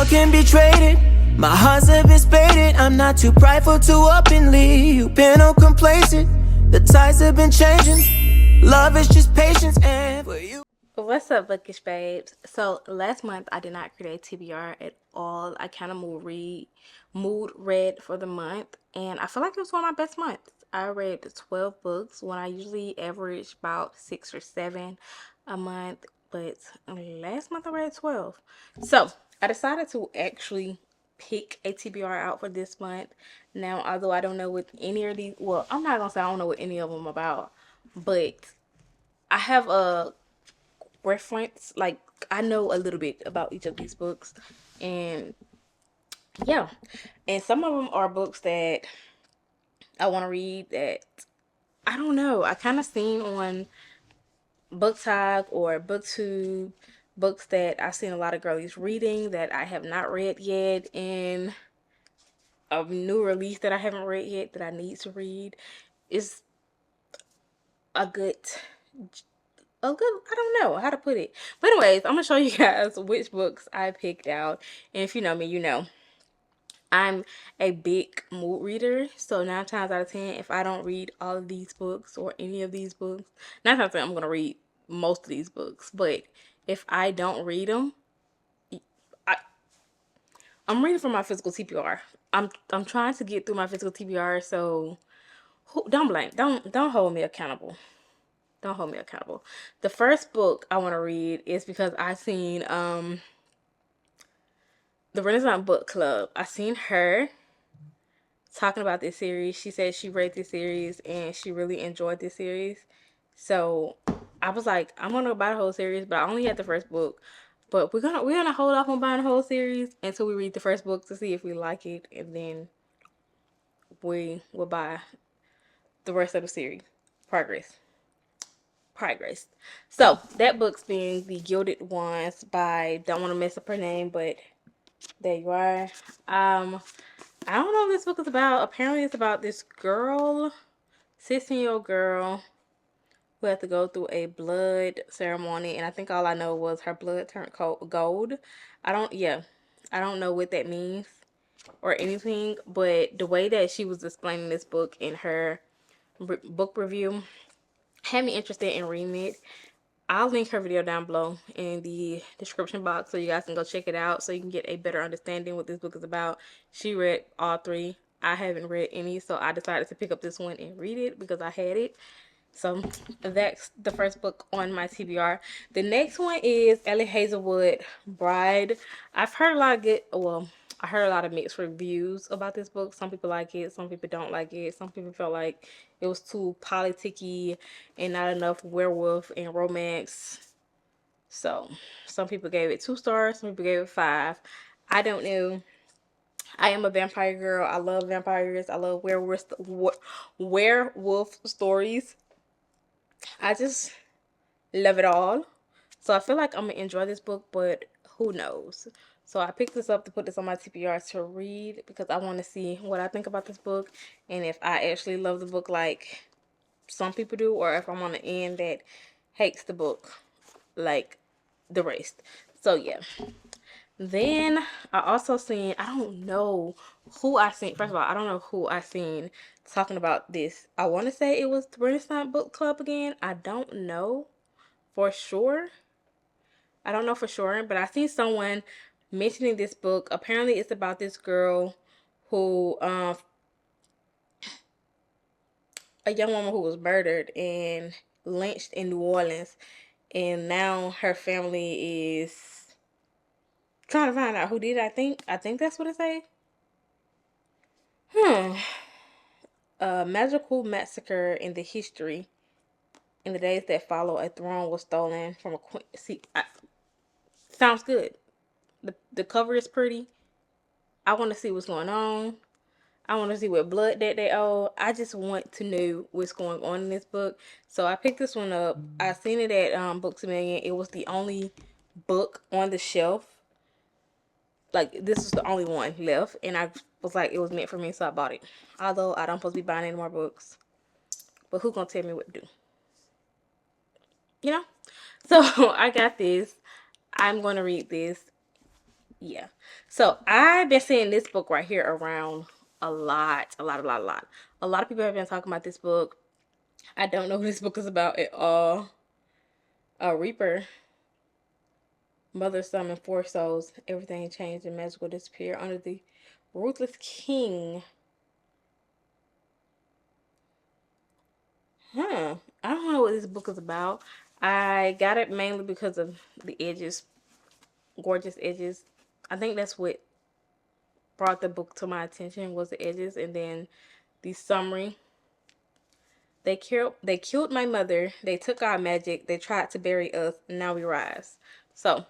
can be traded. My heart's a bit spaded. I'm not too prideful to up and leave. You've been on complacent. The tides have been changing. Love is just patience and for you. What's up, bookish babes? So last month I did not create TBR at all. I kind of mood read for the month, and I feel like it was one of my best months. I read 12 books when I usually average about 6 or 7 a month, but last month I read 12. So I decided to actually pick a TBR out for this month. Now, although I don't know what any of these, well, I'm not gonna say I don't know what any of them about, but I have a reference, like I know a little bit about each of these books, and yeah, and some of them are books that I want to read that I don't know, I kind of seen on book talk or booktube, books that I've seen a lot of girlies reading that I have not read yet, and a new release that I haven't read yet that I need to read. Is a good I don't know how to put it. But anyways, I'm gonna show you guys which books I picked out. And if you know me, you know I'm a big mood reader. So 9 times out of 10, if I don't read all of these books or any of these books, 9 times out of 10 I'm gonna read most of these books. But if I don't read them, I, I'm reading for my physical TBR. I'm trying to get through my physical TBR. So don't blame. Don't hold me accountable. Don't hold me accountable. The first book I want to read is because I seen the Renaissance Book Club. I seen her talking about this series. She said she read this series and she really enjoyed this series. So I was like, I'm gonna buy the whole series, but I only had the first book. But we're gonna hold off on buying the whole series until we read the first book to see if we like it, and then we will buy the rest of the series. Progress. So that book's being The Gilded Ones by, don't want to mess up her name, but there you are. I don't know what this book is about. Apparently it's about this girl, 16-year-old girl, who had to go through a blood ceremony, and I think all I know was her blood turned gold. I don't know what that means or anything, but the way that she was explaining this book in her book review had me interested in reading it. I'll link her video down below in the description box so you guys can go check it out so you can get a better understanding what this book is about. She read all 3. I haven't read any, so I decided to pick up this one and read it because I had it. So that's the first book on my TBR. The next one is Ellie Hazelwood, Bride. I've heard a lot of I heard a lot of mixed reviews about this book. Some people like it, some people don't like it. Some people felt like it was too politicky and not enough werewolf and romance. So some people gave it 2 stars, some people gave it 5. I don't know. I am a vampire girl. I love vampires. I love werewolf stories. I just love it all. So I feel like I'm gonna enjoy this book, but who knows? So I picked this up to put this on my TBR to read because I want to see what I think about this book and if I actually love the book like some people do, or if I'm on the end that hates the book like the rest. So yeah. Then I also seen, I don't know who I seen. First of all, I don't know who I seen talking about this. I want to say it was the Renaissance Book Club again. I don't know for sure. I don't know for sure, but I seen someone mentioning this book. Apparently, it's about this girl who, a young woman who was murdered and lynched in New Orleans, and now her family is trying to find out who did it. I think that's what it say. A magical massacre in the history. In the days that follow, a throne was stolen from a queen. See, sounds good. The cover is pretty. I want to see what's going on. I want to see what blood that they owe. I just want to know what's going on in this book. So I picked this one up. I seen it at Books A Million. It was the only book on the shelf. Like, this was the only one left, and I was like, it was meant for me, so I bought it. Although I don't supposed to be buying any more books, but who gonna tell me what to do? You know. So I got this. I'm gonna read this. Yeah. So I've been seeing this book right here around a lot, a lot, a lot, a lot. A lot of people have been talking about this book. I don't know who this book is about at all. Reaper, Mother summoned four souls. Everything changed and magical disappear under the ruthless king. I don't know what this book is about. I got it mainly because of the edges, gorgeous edges. I think that's what brought the book to my attention was the edges, and then the summary. They killed my mother. They took our magic. They tried to bury us. And now we rise. So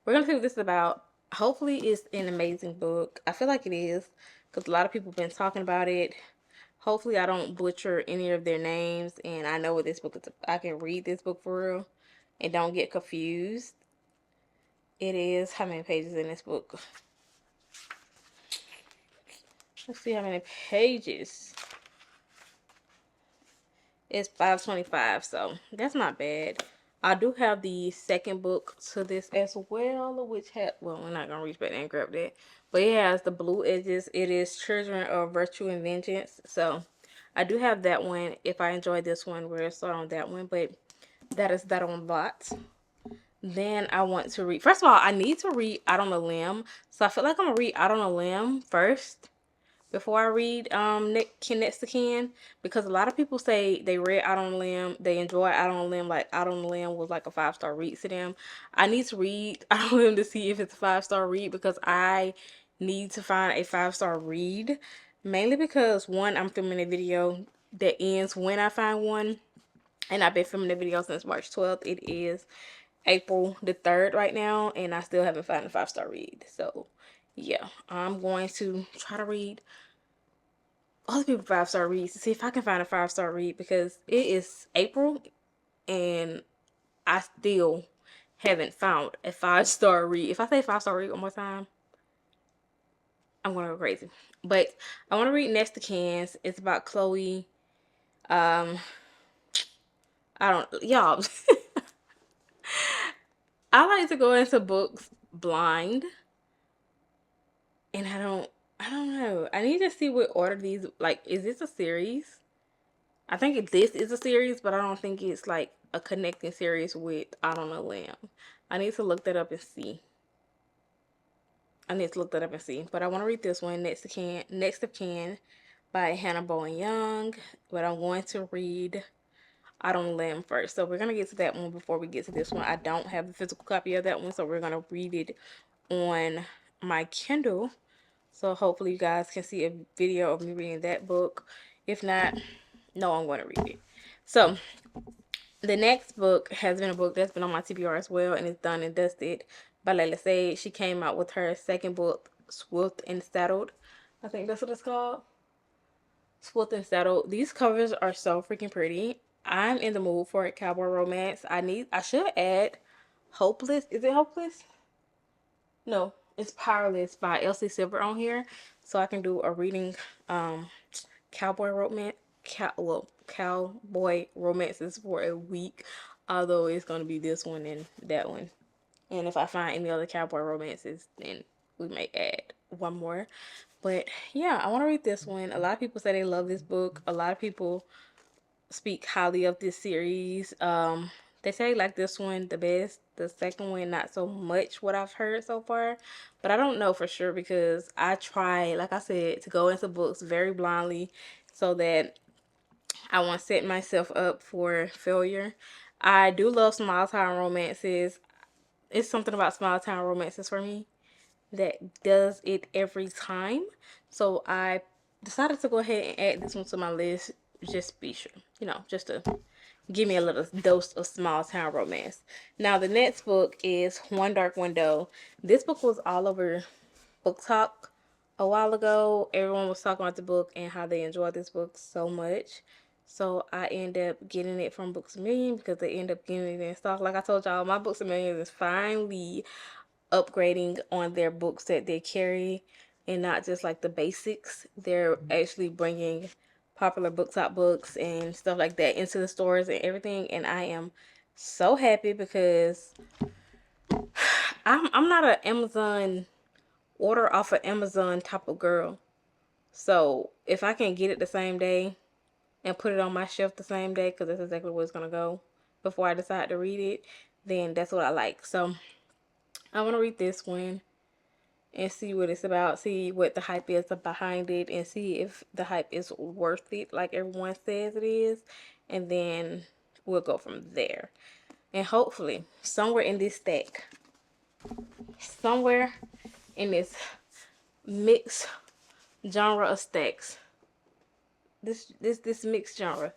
we're gonna see what this is about. Hopefully, it's an amazing book. I feel like it is because a lot of people have been talking about it. Hopefully, I don't butcher any of their names, and I know what this book is. I can read this book for real and don't get confused. It is how many pages in this book? Let's see how many pages. It's 525, so that's not bad. I do have the second book to this as well, which had, well, we're not gonna reach back and grab that, but it has the blue edges. It is Children of Virtue and Vengeance, so I do have that one. If I enjoy this one, we're gonna start on that one, but that is that on lot. Then I want to read, first of all, I need to read Out on a Limb, so I feel like I'm gonna read Out on a Limb first before I read Next to Kin, because a lot of people say they read Out on a Limb, they enjoy Out on a Limb, like Out on a Limb was like a 5-star read to them. I need to read Out on a Limb to see if it's a 5-star read, because I need to find a 5-star read, mainly because one, I'm filming a video that ends when I find one, and I've been filming the video since March 12th. It is April the 3rd right now, and I still haven't found a 5-star read. So yeah, I'm going to try to read other people 5-star reads to see if I can find a 5-star read, because it is April and I still haven't found a 5-star read. If I say 5-star read one more time, I'm gonna go crazy. But I want to read Next to Cans. It's about Chloe. I don't, y'all. I like to go into books blind, and I don't know. I need to see what order these, like, is this a series? I think this is a series, but I don't think it's like a connecting series with Out on a Limb. I need to look that up and see. But I want to read this one, Next of Kin by Hannah Bowen Young. But I'm going to read Out on a Limb first. So we're gonna get to that one before we get to this one. I don't have the physical copy of that one, so we're gonna read it on my Kindle. So hopefully you guys can see a video of me reading that book. If not, no, I'm going to read it. So the next book has been a book that's been on my TBR as well, and it's Done and Dusted by Layla Sage. She came out with her second book, Swift and Saddled. I think that's what it's called. Swift and Saddled. These covers are so freaking pretty. I'm in the mood for a cowboy romance. I should add Hopeless. Is it Hopeless? No, it's Powerless by Elsie Silver on here. So I can do a reading cowboy romance. Cowboy romances for a week, although it's gonna be this one and that one, and if I find any other cowboy romances, then we may add one more. But yeah, I want to read this one. A lot of people say they love this book. A lot of people speak highly of this series. They say like this one the best. The second one not so much, what I've heard so far, but I don't know for sure, because I try, like I said, to go into books very blindly, so that I want to set myself up for failure. I do love small town romances. It's something about small town romances for me that does it every time. So I decided to go ahead and add this one to my list. Just be sure, just to give me a little dose of small town romance. Now the next book is One Dark Window. This book was all over Book Talk a while ago. Everyone was talking about the book and how they enjoyed this book so much. So I end up getting it from Books A Million, because they end up getting it in stock. Like I told y'all, my Books A Million is finally upgrading on their books that they carry, and not just like the basics. They're actually bringing popular Book Talk books and stuff like that into the stores and everything. And I am so happy, because I'm not an Amazon order off of Amazon type of girl. So if I can get it the same day and put it on my shelf the same day, because that's exactly where it's gonna go before I decide to read it, then that's what I like. So I want to read this one and see what it's about, see what the hype is behind it, and see if the hype is worth it like everyone says it is, and then we'll go from there. And hopefully somewhere in this stack, somewhere in this mixed genre of stacks, this mixed genre,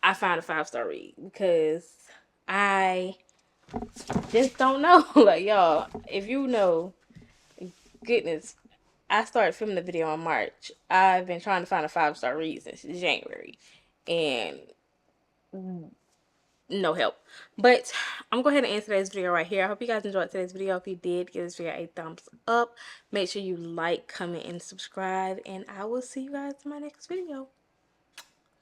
I find a 5-star read, because I just don't know. Like, y'all, if you know, goodness, I started filming the video in March. I've been trying to find a 5-star read since January, and no help. But I'm going to go ahead and end today's video right here. I hope you guys enjoyed today's video. If you did, give this video a thumbs up. Make sure you like, comment, and subscribe, and I will see you guys in my next video.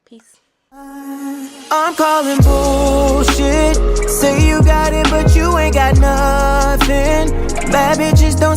Peace. I'm calling bullshit. Say you got it, but you ain't got nothing. Bad bitches don't